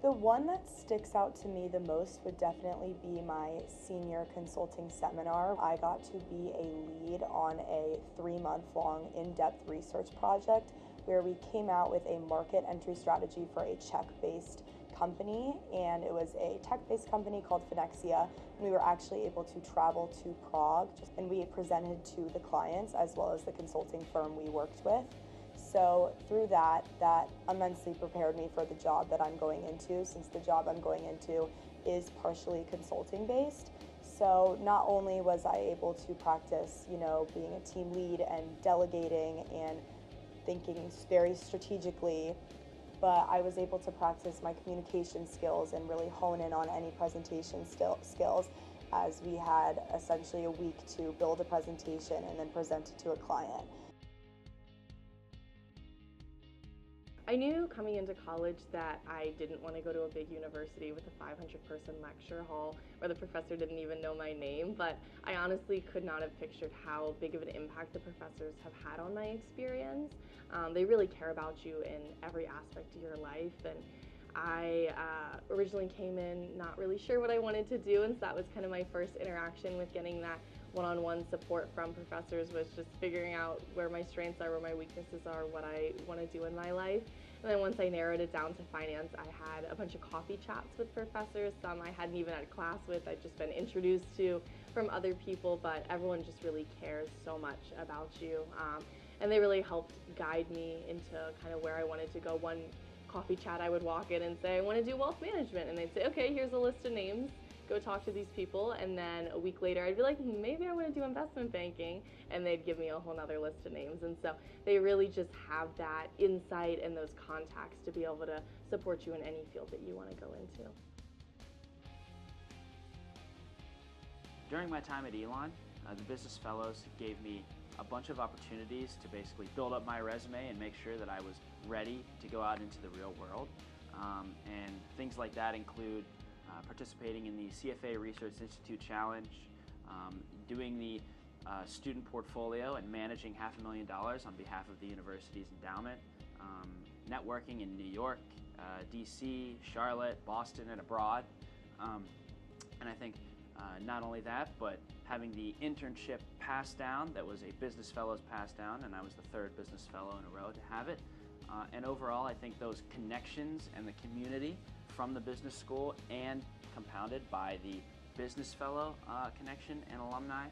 The one that sticks out to me the most would definitely be my senior consulting seminar. I got to be a lead on a 3-month-long in-depth research project where we came out with a market entry strategy for a Czech-based company, and it was a tech-based company called Finexia, and we were actually able to travel to Prague, and we presented to the clients as well as the consulting firm we worked with. So through that immensely prepared me for the job that I'm going into, since the job I'm going into is partially consulting based. So not only was I able to practice, being a team lead and delegating and thinking very strategically, but I was able to practice my communication skills and really hone in on any presentation skills, as we had essentially a week to build a presentation and then present it to a client. I knew coming into college that I didn't want to go to a big university with a 500-person lecture hall where the professor didn't even know my name, but I honestly could not have pictured how big of an impact the professors have had on my experience. They really care about you in every aspect of your life, and I originally came in not really sure what I wanted to do, and so that was kind of my first interaction with getting that one-on-one support from professors, was just figuring out where my strengths are, where my weaknesses are, what I want to do in my life. And then once I narrowed it down to finance, I had a bunch of coffee chats with professors, some I hadn't even had class with, I'd just been introduced to from other people, but everyone just really cares so much about you. And they really helped guide me into kind of where I wanted to go. One coffee chat, I would walk in and say, I want to do wealth management, and they'd say, okay, here's a list of names, go talk to these people. And then a week later I'd be like, maybe I want to do investment banking, and they'd give me a whole nother list of names. And so they really just have that insight and those contacts to be able to support you in any field that you want to go into. During my time at Elon, the Business Fellows gave me a bunch of opportunities to basically build up my resume and make sure that I was ready to go out into the real world. And things like that include participating in the CFA Research Institute Challenge, doing the student portfolio and managing $500,000 on behalf of the university's endowment, networking in New York, DC, Charlotte, Boston, and abroad. And I think not only that, but having the internship pass down, that was a Business Fellows pass down, and I was the third Business Fellow in a row to have it. And overall, I think those connections and the community from the business school, and compounded by the Business Fellow connection and alumni,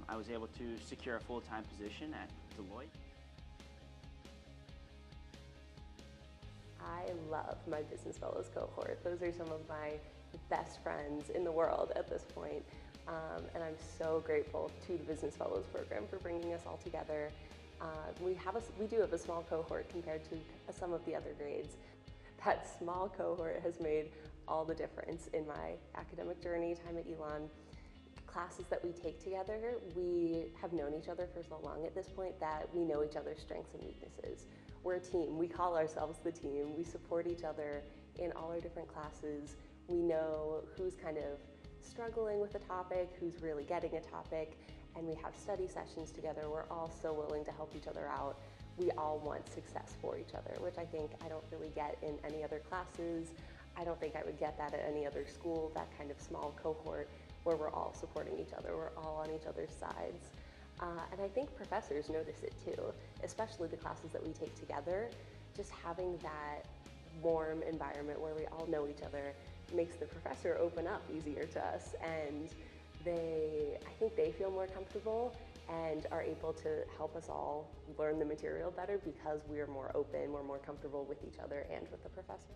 I was able to secure a full-time position at Deloitte. I love my Business Fellows cohort. Those are some of my best friends in the world at this point. And I'm so grateful to the Business Fellows program for bringing us all together. We do have a small cohort compared to some of the other grades. That small cohort has made all the difference in my academic journey, time at Elon. Classes that we take together, we have known each other for so long at this point that we know each other's strengths and weaknesses. We're a team. We call ourselves the team. We support each other in all our different classes. We know who's kind of struggling with a topic, who's really getting a topic, and we have study sessions together. We're all so willing to help each other out. We all want success for each other, which I think I don't really get in any other classes. I don't think I would get that at any other school, that kind of small cohort where we're all supporting each other, we're all on each other's sides. And I think professors notice it too, especially the classes that we take together. Just having that warm environment where we all know each other makes the professor open up easier to us, and I think they feel more comfortable and are able to help us all learn the material better because we're more open, we're more comfortable with each other and with the professor.